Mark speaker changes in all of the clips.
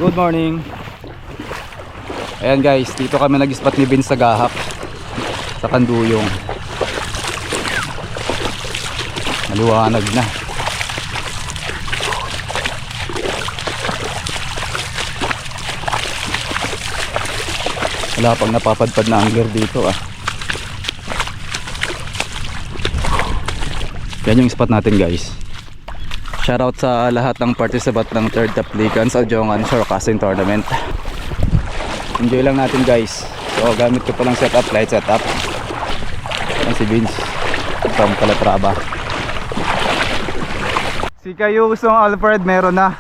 Speaker 1: Good morning. Ayan guys, dito kami nag-spot ni Vince sa Gahak sa Kanduyong. Maliwanag na. Wala pang napapadpad na angler dito ah. Yan yung spot natin guys. Shoutout sa lahat ng participant ng third applicants sa Jongan Shore Casting Tournament. Enjoy lang natin guys. So gamit ko palang setup, light setup. Yan si Vince from Calatrava. Si Kayusong Alfred meron na.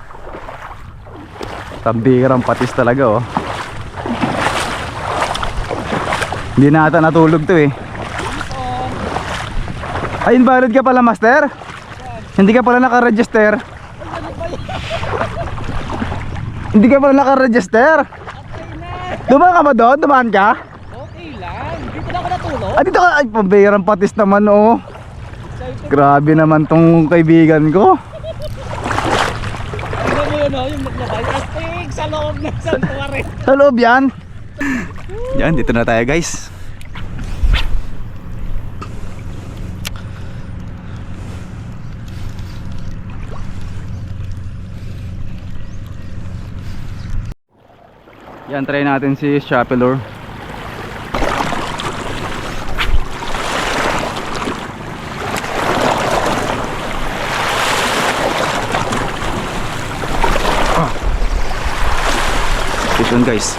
Speaker 1: Tambirang patis talaga oh. Hindi na ata natulog to eh. Ay, invalid ka pala master? Hindi ka pala naka-register? Hindi ka pala naka-register? Dumaan ka ba doon? Dumaan ka?
Speaker 2: Okay lang, dito na ako natulog.
Speaker 1: Ah, dito ka? Ay, pambirang patis naman oh. Grabe naman tong kaibigan ko.
Speaker 2: Tignan mo yun oh, yung maglabay. Astig sa loob ng santuarin.
Speaker 1: Sa loob yan. Yan, dito na tayo guys. Yan, try natin si Chapelor. Ito guys.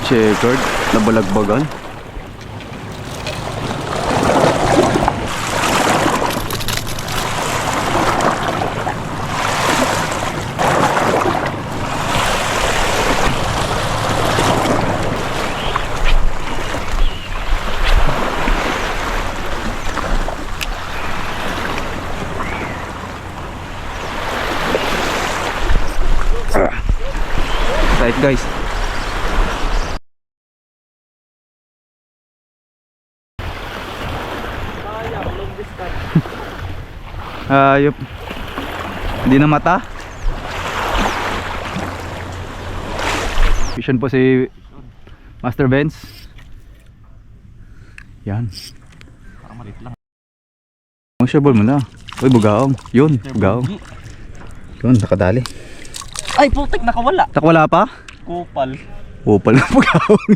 Speaker 1: Checkered, nabalagbagan. Right guys. Ayop. Hindi na mata. Vision po si Master Vince. Yan.
Speaker 2: Parang malit lang.
Speaker 1: Ang shabol mo na. Uy, bugaong. Yun, bugaong. Yun, nakadali.
Speaker 2: Ay, putik, nakawala.
Speaker 1: Takwala pa?
Speaker 2: Kupal.
Speaker 1: Upal na bugaong.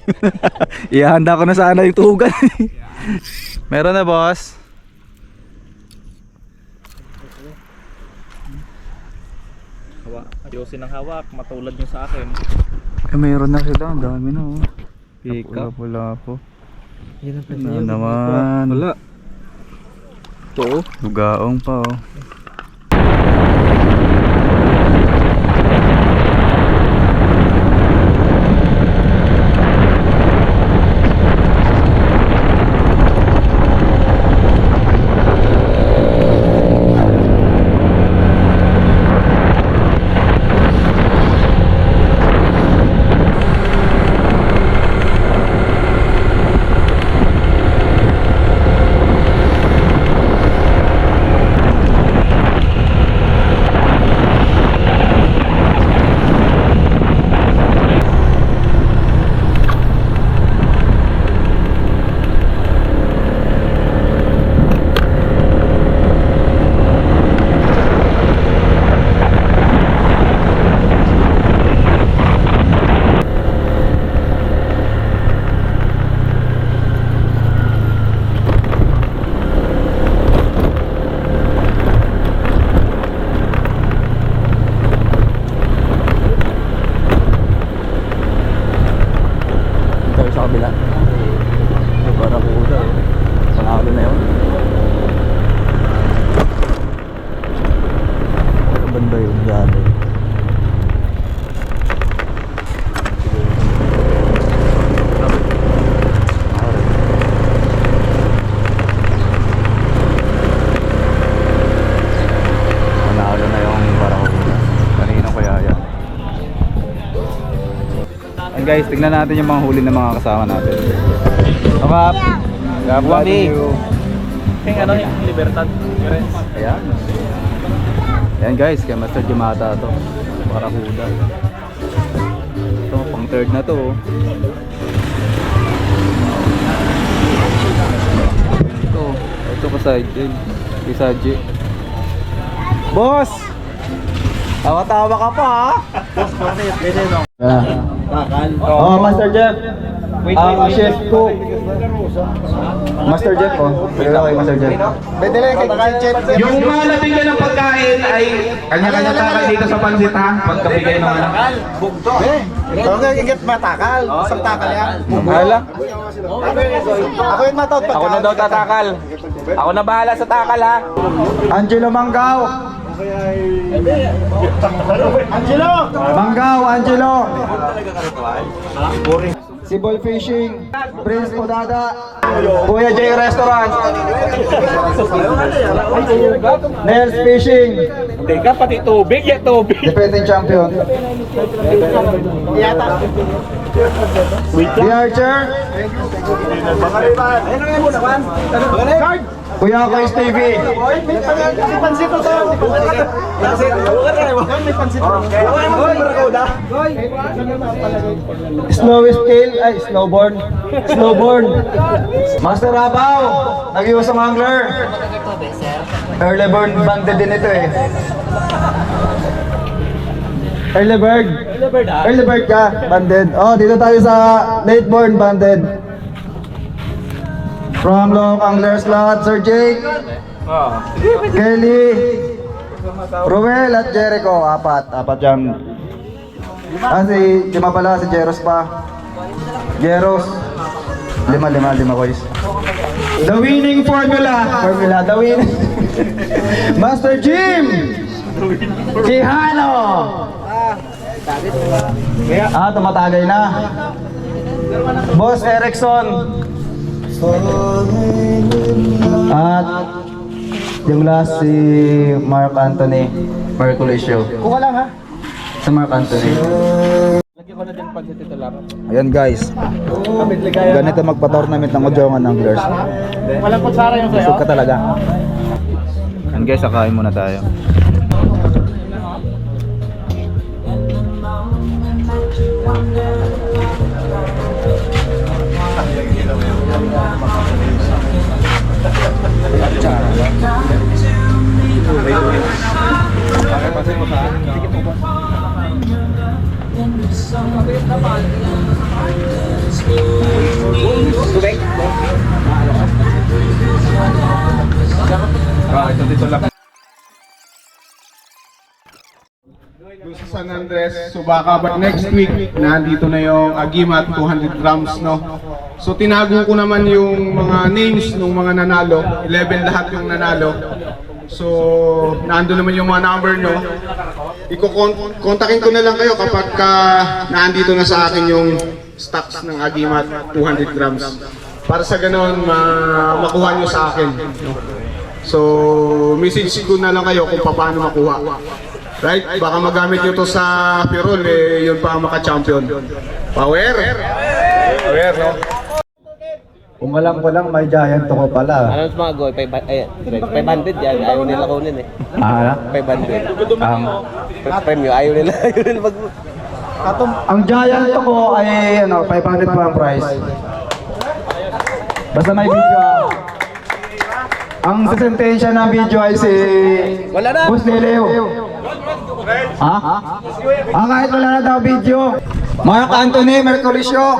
Speaker 1: Ihanda ko na sana yung tuhugan. Meron na boss.
Speaker 2: Ayusin ang hawak, matulad nyo sa akin.
Speaker 1: Eh, mayroon na sila. Ang dami na oh.
Speaker 2: Pika.
Speaker 1: Pula po.
Speaker 2: Yan ang
Speaker 1: Ano naman.
Speaker 2: Wala. Ito.
Speaker 1: Bugaong pa oh. guys, tignan natin yung mga huli ng mga kasama natin. Kapap! God bless you.
Speaker 2: Yung ano yung Libertad.
Speaker 1: Ayan. Ayan guys, kay Master Jimata to. Parahuda. Ito, pang third na to. Ito ka side din. Isa G. Boss! Tawa-tawa ka pa ha?
Speaker 2: Boss, bakit? Ganyan no? Bakal.
Speaker 1: Oh, Master Jeff. Chef cook. Master Jeff oh. Pwede kay Master Jeff.
Speaker 2: Pwede lang kay Chef.
Speaker 3: Yung mga nabigyan ng pagkain ay kanya-kanya takal dito sa pansit ha. Pagkabigay ng ano.
Speaker 2: Bugto. Ikaw nga igat matakal. Isang takal yan.
Speaker 1: Hala.
Speaker 2: Ako yung matot pagka.
Speaker 3: Ako na daw tatakal. Ako na bahala sa takal ha.
Speaker 1: Angelo Manggao.
Speaker 2: Angelo!
Speaker 1: Manggao, Angelo. Sibol Fishing, Prince Podada, Kuya J Restaurant, Nels Fishing,
Speaker 2: Teka, pati tubig. Ya tubig.
Speaker 1: defending champion. The Archer, Kuya Kois TV,
Speaker 2: May pansito to. May pansito.
Speaker 1: Snowy Scale, ay Snowborn, Master Rabaw, nag-iusang angler. Early bird banded din ito eh. Early bird ka, banded. Oh, dito tayo sa late born banded. From Long Anglers Lot, Sir Jake, Kelly, Ruel at Jericho, apat yan. Si lima pala, si Jeros pa. Jeros. Lima boys. The winning formula, the winning. Master Jim! Chihano! Tumatagay na. Boss Erickson. At yung last si Mark Anthony Merculisio.
Speaker 2: Kuha lang ha.
Speaker 1: Si Mark Anthony.
Speaker 2: Lagyan ko na din pag dito lang.
Speaker 1: Ayan guys. Ganito magpa-tournament ng Ojongan Anglers.
Speaker 2: Walang kutsara yung
Speaker 1: Busog ka talaga. Ayan guys, sakain muna tayo.
Speaker 3: Ito lang. Doon sa San Andres, Subaca, but next week, nandito na yung Agimat 200 grams, no? So tinago ko naman yung mga names ng mga nanalo, 11 lahat yung nanalo. So, nando naman yung mga number nyo. Kontakin ko na lang kayo kapag naandito na sa akin yung stocks ng Agimat 200 grams. Para sa ganon, makuha nyo sa akin. No? So, message ko na lang kayo kung paano makuha. Right? Baka magamit nyo to sa Pirol, yun pa ang maka-champion. Power! Power, no?
Speaker 1: Kung alam ko lang, may giant ko pala.
Speaker 2: Ano sa mga goal? 500 yan. Ayaw nila kunin eh. 500.
Speaker 1: Ang
Speaker 2: Premyo. Ayaw nila mag...
Speaker 1: ang giant ko ay 500 pa ang price. Basta may video Ang sasentensya ng video ay si Boss Leleo. Ha? Kahit wala na daw video. Mark Anthony Merculisio.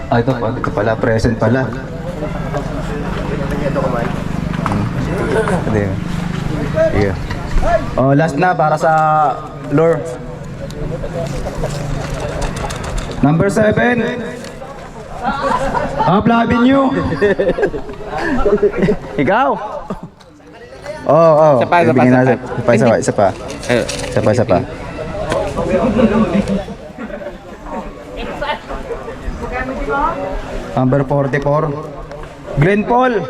Speaker 1: Ito pala, present pala. Sige. Oh, last na para sa lure. Number 7. Loving you. Ikaw? Oo. Isa pa. Number 44. Glenn Paul.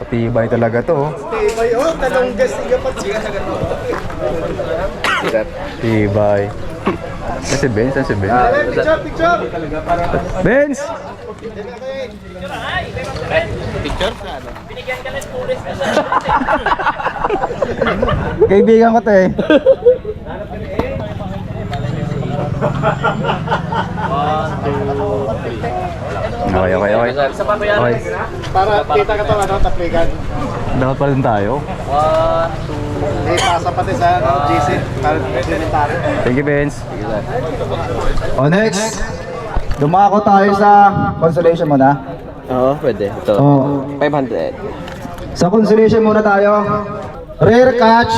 Speaker 1: Patibay talaga to.
Speaker 2: Talong gas.
Speaker 1: Tibay. Si Benz, si Benz. Benz! Kaibigan ko to eh. Okay. Okay.
Speaker 3: Para kita ka to, ano, taplikan.
Speaker 1: Dapat pa rin tayo.
Speaker 3: May pasa pati sa GC, para elementary.
Speaker 1: Thank you, Benz.
Speaker 4: O next, dumako tayo sa consolation muna.
Speaker 2: Oo, pwede. Ito.
Speaker 4: O,
Speaker 2: 500.
Speaker 4: sa consolation muna tayo. Rare catch,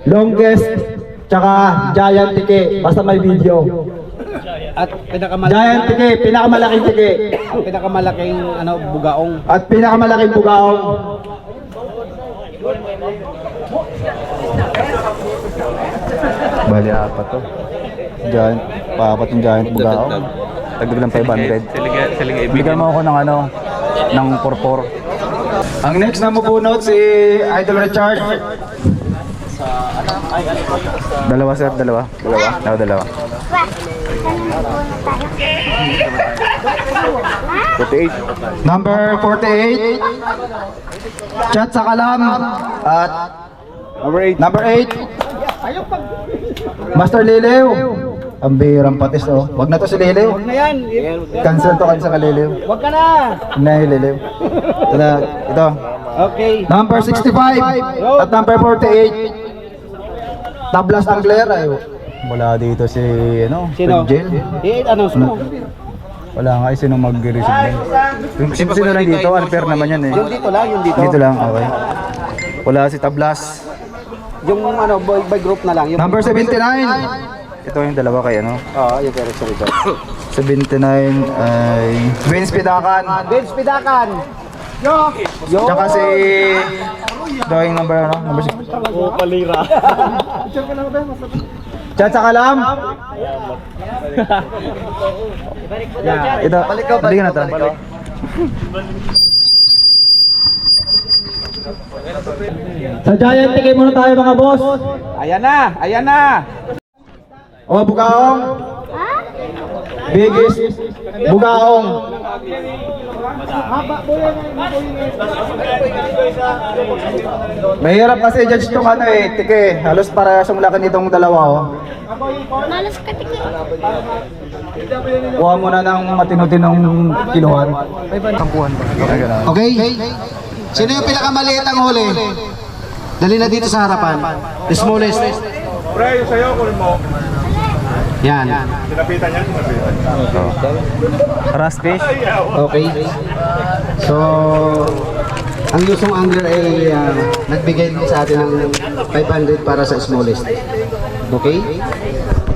Speaker 4: longest, tsaka giant tike. Basta may video.
Speaker 5: At pinakamalaking
Speaker 4: Giant tike, pinakamalaking tike.
Speaker 5: pinakamalaking bugaong.
Speaker 4: At pinakamalaking bugaong. Bali apat to. Giant, paapat yung giant bugaong.
Speaker 1: Tagdag lang 500. Bigyan mo ako ng ng porpor.
Speaker 4: Ang next na mabunot si Idol Richard.
Speaker 1: Dalawa, sir, dalawa. Dalawa. 48.
Speaker 4: Number 48. Chat sa kalam. At number 8. Master Liliw. Ang bihirang patis oh. Wag na to si Liliw.
Speaker 5: Na yan.
Speaker 4: Cancel to sa Liliw.
Speaker 5: Wag ka na.
Speaker 4: Huwag na yung Liliw. Ito.
Speaker 5: Okay.
Speaker 4: Number 65 at number 48. Tablas ng Blair ay wala dito si
Speaker 5: Sino?
Speaker 4: Jill.
Speaker 5: I-announce mo.
Speaker 1: Wala nga eh, sino mag-receive. Sino lang dito? Unfair naman yan eh.
Speaker 5: Yung dito lang, yung dito.
Speaker 1: Dito lang, okay. Wala si Tablas.
Speaker 5: Yung by group na lang. Yung
Speaker 4: Number 79.
Speaker 1: Ito yung dalawa kay
Speaker 5: Oo, yung pero ito.
Speaker 1: 79 ay
Speaker 4: Vince Pidakan.
Speaker 5: Vince Pidakan. Yo.
Speaker 4: Tsaka si drawing number number 6. Chat sa kalam.
Speaker 1: ito. Balikan natin.
Speaker 4: Sa Giant tigay muna tayo mga boss.
Speaker 5: Ayan na.
Speaker 4: O bugaong. Biggest bugaong. Mahirap kasi judge tong tike. Halos para siyang laki nitong dalawa oh.
Speaker 6: Malas ka tiki.
Speaker 4: Kuha mo na ng matino-tinong kiluhan. Okay? Sino yung pinakamaliit ang huli? Dali na dito sa harapan. The smallest.
Speaker 3: Pre, yung sa'yo, kunin mo.
Speaker 4: Yan.
Speaker 3: Sinapitan niya, sinapitan.
Speaker 1: Rust fish.
Speaker 4: Okay. So, ang lusong angler ay nagbigay din sa atin ng 500 para sa smallest. Okay?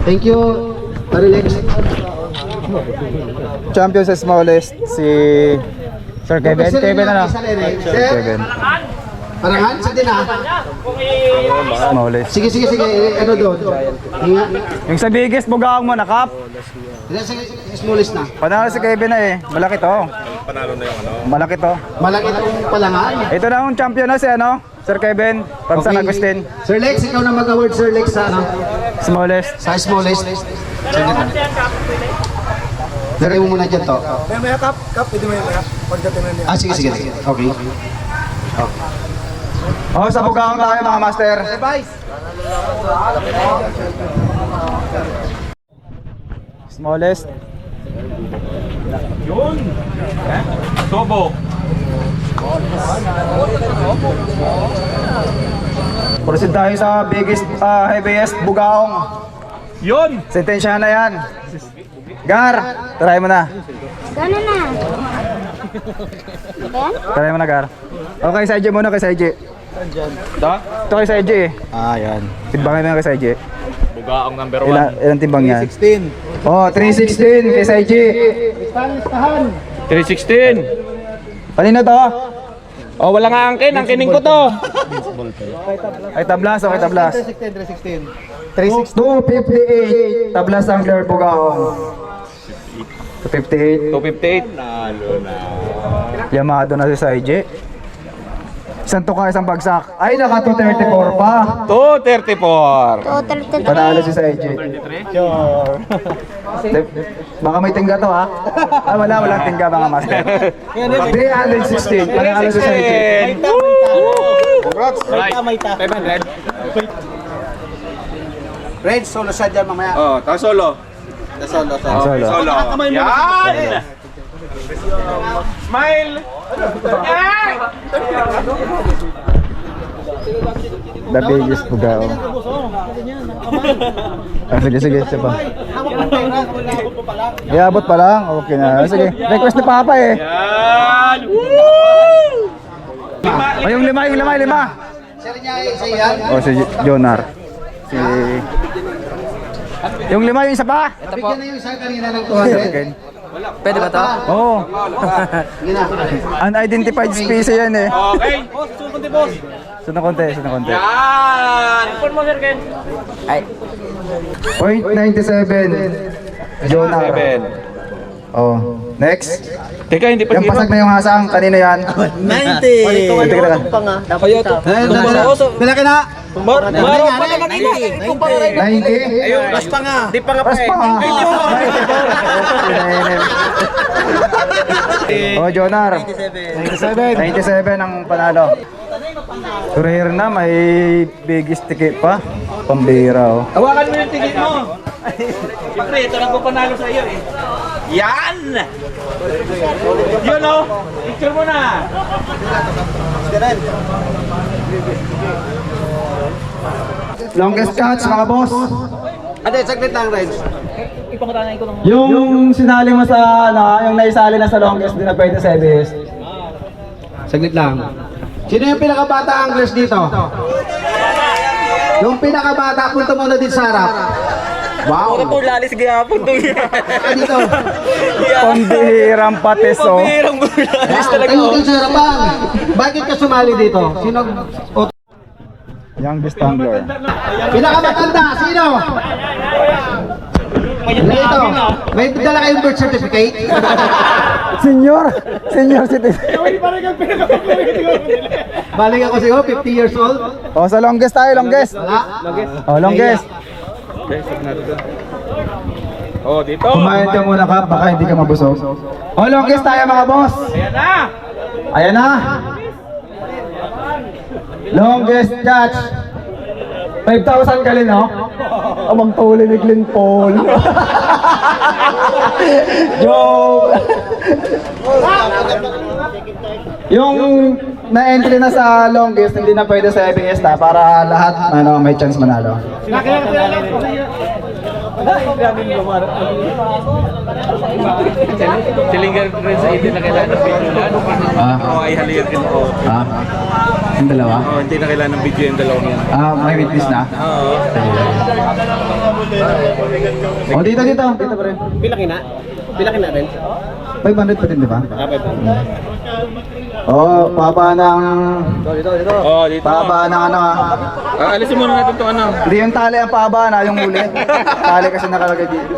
Speaker 4: Thank you. Parilex.
Speaker 1: Champion sa smallest si Sir Kevin. Kevin.
Speaker 4: Parangan sa din
Speaker 1: Smallest.
Speaker 4: Sige. Ano doon? Hinga.
Speaker 1: Yung sa biggest bugaong mo nakap.
Speaker 4: Sige, smallest na.
Speaker 1: Panalo si Kevin na eh. Malaki to.
Speaker 3: Panalo na yung
Speaker 1: Malaki to.
Speaker 4: Malaki itong palangan.
Speaker 1: Ito na ang champion na si Sir Kevin from San Agustin.
Speaker 4: Sir Lex, ikaw na mag-award Sir Lex sa
Speaker 1: Smallest.
Speaker 4: Sa smallest. Sige na. Lagay mo muna dyan to.
Speaker 3: May kap, pwede mo yung pagdating na niya.
Speaker 4: Sige. Okay. Sa bugaong tayo mga master.
Speaker 1: Smallest.
Speaker 3: Yun! Sobo!
Speaker 1: Proceed tayo sa biggest, heaviest bugaong.
Speaker 3: Yun!
Speaker 1: Sentensya na yan. Gar, try mo na.
Speaker 6: Gano'n na. Ayan?
Speaker 1: Try mo na, Gar. Okay, sa EJ muna, kay sa EJ. Ito kay sa EJ eh.
Speaker 4: Yan.
Speaker 1: Timbangin mo kay sa EJ.
Speaker 3: Bugaong number
Speaker 1: Ilang timbang yan?
Speaker 4: 16.
Speaker 1: 316 kay sa EJ.
Speaker 3: 316!
Speaker 1: Kanina to?
Speaker 3: Oh, wala nga angkining ko to!
Speaker 1: Ay, tablas, okay, tablas.
Speaker 4: 316.
Speaker 1: 258. Tablas angler bugaong. 258.
Speaker 3: 258. Nalo na.
Speaker 1: Yamado na si Saiji. Isang tuka, isang bagsak. Ay, naka 234 pa.
Speaker 2: 234.
Speaker 6: Total
Speaker 1: Panalo si Saiji. Baka may tingga to ha. Ah, walang tingga mga master. 316. Panalo si Saiji.
Speaker 3: Congrats!
Speaker 2: Maita. 500.
Speaker 5: Red, solo siya dyan mamaya.
Speaker 2: Oh, tapos solo.
Speaker 5: Solo.
Speaker 1: Solo.
Speaker 2: Solo. Yan! Smile!
Speaker 1: The biggest bugaw. Ah, sige, isa pa. Iabot pa lang? Okay na. Sige, request ni Papa eh.
Speaker 2: Yan!
Speaker 1: Oh, yung lima.
Speaker 4: Sir niya sa iyan.
Speaker 1: Oh, si Jonar. Yung lima, yung isa pa.
Speaker 4: Bigyan na yung isa kanina ng 200.
Speaker 5: Pwede ba to?
Speaker 1: Oo.
Speaker 4: Sige na.
Speaker 1: Unidentified species yan eh.
Speaker 2: Okay.
Speaker 1: Sunod konti.
Speaker 2: Yan!
Speaker 5: Ay.
Speaker 1: Point 97. Jonar.
Speaker 2: 7.
Speaker 1: Oh. Next.
Speaker 2: Teka, hindi pa
Speaker 1: Yung pasag na yung hasang. Kanino yan?
Speaker 5: 90.
Speaker 1: Teka.
Speaker 4: Bilaki na.
Speaker 1: 90?
Speaker 5: Ayun, pas pa nga. Di pa nga
Speaker 1: Pas pa nga. Oh, Jonar. 97 ang panalo. Surehir na, may biggest ticket pa. Pambira oh.
Speaker 2: Hawakan mo yung tigit mo. Siyempre, ito lang po panalo sa iyo eh. Yan! Yun o! Picture mo na!
Speaker 1: Longest catch mga boss.
Speaker 5: Ate, saglit lang, Red.
Speaker 1: Yung sinali mo sa yung naisali na sa longest, di na pwede sa EBS.
Speaker 4: Saglit lang. Sino yung pinakabata anglers dito? Yung pinakabata, punta muna din sa harap. Wow!
Speaker 5: Puro lalis gayapon to.
Speaker 4: Dito.
Speaker 1: Pambihirang patis oh.
Speaker 5: Pambihirang lalis talaga.
Speaker 4: Ayun din sa harapan. Bakit ka sumali dito? Sino?
Speaker 1: Youngest angler.
Speaker 4: Pinakamatanda, sino? Dito. May dala kayong birth certificate?
Speaker 1: Senior citizen.
Speaker 4: Balik ako sa'yo, 50 years old.
Speaker 1: Oh, sa longest tayo, longest.
Speaker 4: Wala?
Speaker 1: Oh, longest.
Speaker 2: Oh, dito!
Speaker 1: Kumain ka muna ka, baka hindi ka mabusog. Oh, longest tayo mga boss.
Speaker 2: Ayan na!
Speaker 1: Ayan na. Longest catch. 5,000 ka rin, no? Amang tuli ni Glenn Paul. Joke! Yung na-entry na sa longest, hindi na pwede sa ABS na para lahat may chance manalo.
Speaker 2: Silingan rin sa hindi na kailangan ng video na ano. Oo, ay haligan rin ako.
Speaker 1: Yung dalawa?
Speaker 2: Oo, hindi na kailangan ng video yung dalawang yan.
Speaker 1: May witness na?
Speaker 2: Oo.
Speaker 1: Oh, dito pa rin.
Speaker 5: Bilaki na rin.
Speaker 1: 500 pa din, di ba? Oh, paba ng...
Speaker 2: Oh, dito.
Speaker 1: Paba ng ano ah.
Speaker 2: Alisin muna natin itong ano.
Speaker 1: Hindi yung tali ang paba na, yung huli. Tali kasi nakalagay dito.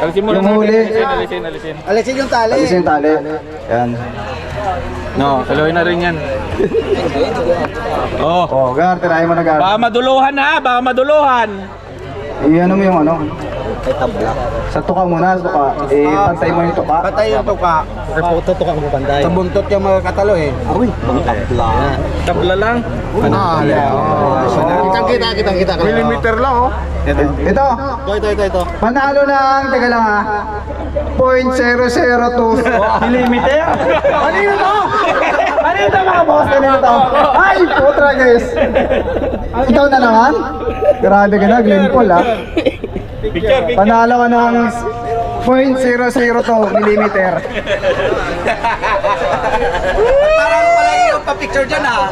Speaker 2: Alisin muna
Speaker 1: Yung huli.
Speaker 2: Alisin.
Speaker 5: Alisin yung tali.
Speaker 1: Alisin yung tali. Yan.
Speaker 2: No, saluhin na rin yan. Oh.
Speaker 1: Oh, Gar, tirahin mo na Gar.
Speaker 2: Baka maduluhan na, baka maduluhan.
Speaker 1: Iyan mo yung ano. Sa tuka muna, sa tuka. Pantay mo yung tuka.
Speaker 5: Patay yung tuka. Tuka mo panday. Sa buntot yung mga katalo eh.
Speaker 1: Uy,
Speaker 2: Tabla lang.
Speaker 3: Kita. Millimeter lang oh.
Speaker 1: ito. Panalo ng, teka lang ha. 0.002 millimeter. Kanino to? Kanino to mga boss? Kanino to? Ay, putra guys. Ikaw na naman? Grabe ka na, Glenn Paul ha. Panalo ka ng 0.002 millimeter.
Speaker 5: Parang palagi yung pa-picture dyan ah.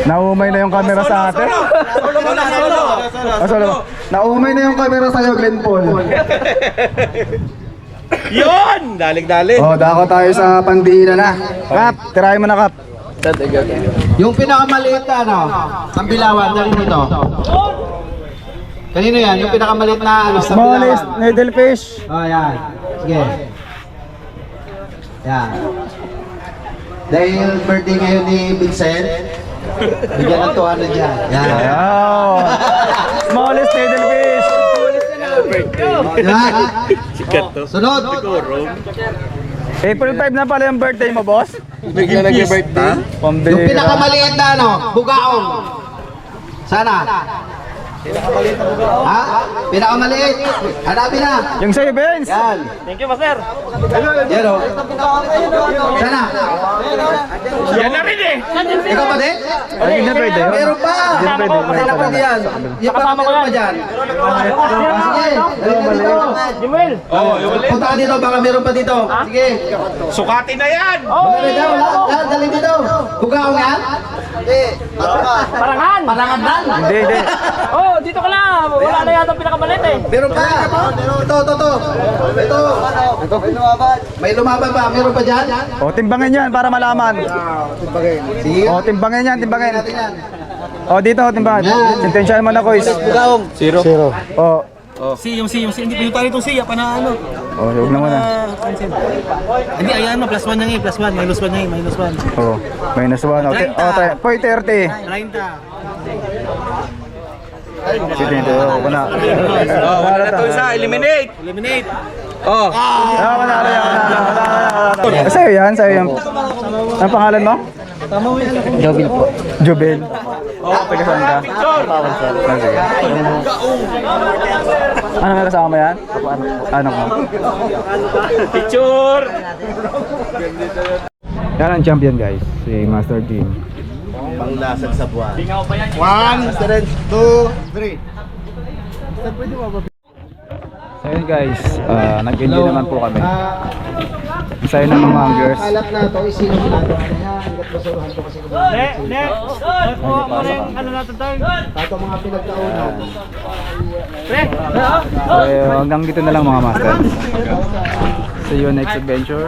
Speaker 1: Naumay na yung camera sa atin.
Speaker 5: Solo mo na, solo.
Speaker 1: Solo. Naumay na yung camera sa'yo, Glenn Paul.
Speaker 2: Yun! Dalig-dalig.
Speaker 1: Oh, dako tayo sa pandila na. Kap, tirahin mo na Kap.
Speaker 4: Yung pinakamaliit na ano, ang bilawan, dali nito. Kanino yan? Yung pinakamaliit na ano, sa
Speaker 1: Smallest
Speaker 4: bilawan.
Speaker 1: needlefish.
Speaker 4: Oh, yan. Sige. Yan. Dahil birthday ngayon ni Vincent, bigyan ng 200 yan. Yan.
Speaker 1: Wow! Smallest needlefish!
Speaker 4: Diba? Sunod.
Speaker 1: April 5 na pala yung birthday mo, boss?
Speaker 5: Bigla nag-birthday.
Speaker 1: Pambira.
Speaker 4: Yung pinakamaliit na ano, bugaong. Sana. Ha? Pinakamaliit. Hanapin na.
Speaker 1: Yung sa'yo, Benz!
Speaker 4: Yan.
Speaker 2: Thank you, master.
Speaker 4: Yan o. Sana.
Speaker 2: Yan na rin eh.
Speaker 4: Ikaw pa din?
Speaker 1: Ay, hindi na pwede.
Speaker 4: Meron pa.
Speaker 1: Hindi na pwede.
Speaker 4: Hindi na pwede yan. Yung pa meron pa dyan. Sige. Dali ka dito.
Speaker 2: Jumel.
Speaker 4: Punta ka dito. Baka meron pa dito. Sige.
Speaker 2: Sukatin na yan.
Speaker 4: Dali daw. Yan. Dali dito. Bugaong yan?
Speaker 2: Parangan. Parangan dan.
Speaker 1: Hindi, hindi.
Speaker 2: Oh, dito ka lang. Wala na yata pinakamalit eh.
Speaker 4: Meron pa. Ito. Ito. May lumaban pa. Meron pa dyan?
Speaker 1: O, timbangin yan para malaman.
Speaker 4: Sige.
Speaker 1: O, timbangin yan, timbangin.
Speaker 4: Natin yan.
Speaker 1: O, dito, timbangin.
Speaker 4: Yan.
Speaker 1: Sintensyahan mo na, Kois.
Speaker 5: Zero.
Speaker 1: O,
Speaker 2: Yung hindi pinunta nitong siya pa na ano.
Speaker 1: o, huwag na muna.
Speaker 2: Hindi, ayan mo, +1 niya ngayon, +1, -1 niya ngayon, -1.
Speaker 1: O, minus 1. O, Poy, 30.
Speaker 2: 30.
Speaker 1: Sige, dito. O, na.
Speaker 2: Wala na to isa, eliminate. Eliminate. Oh.
Speaker 1: Manalo yan, manalo. Sa'yo yan, sa'yo yan. Ang pangalan mo?
Speaker 5: Jobil po.
Speaker 1: Jubel. Oo, taga saan ka?
Speaker 2: Picture.
Speaker 1: Ah, sige. Ano nga kasama mo yan? Ano ko?
Speaker 2: Picture.
Speaker 1: Yan ang champion guys, si Master Jim.
Speaker 5: Panglasag sa buwan.
Speaker 3: 1, 2, 3.
Speaker 1: So yun guys, nag-enjoy naman po kami. Isayo ng mga anglers.
Speaker 4: Kalat na ito. Isinong natin. Kaya hanggat masuluhan ko kasi
Speaker 2: Kuha mo rin, ano natin tayo?
Speaker 4: Tato mga pinagkaunan.
Speaker 1: So hanggang dito na lang mga master. See you next adventure.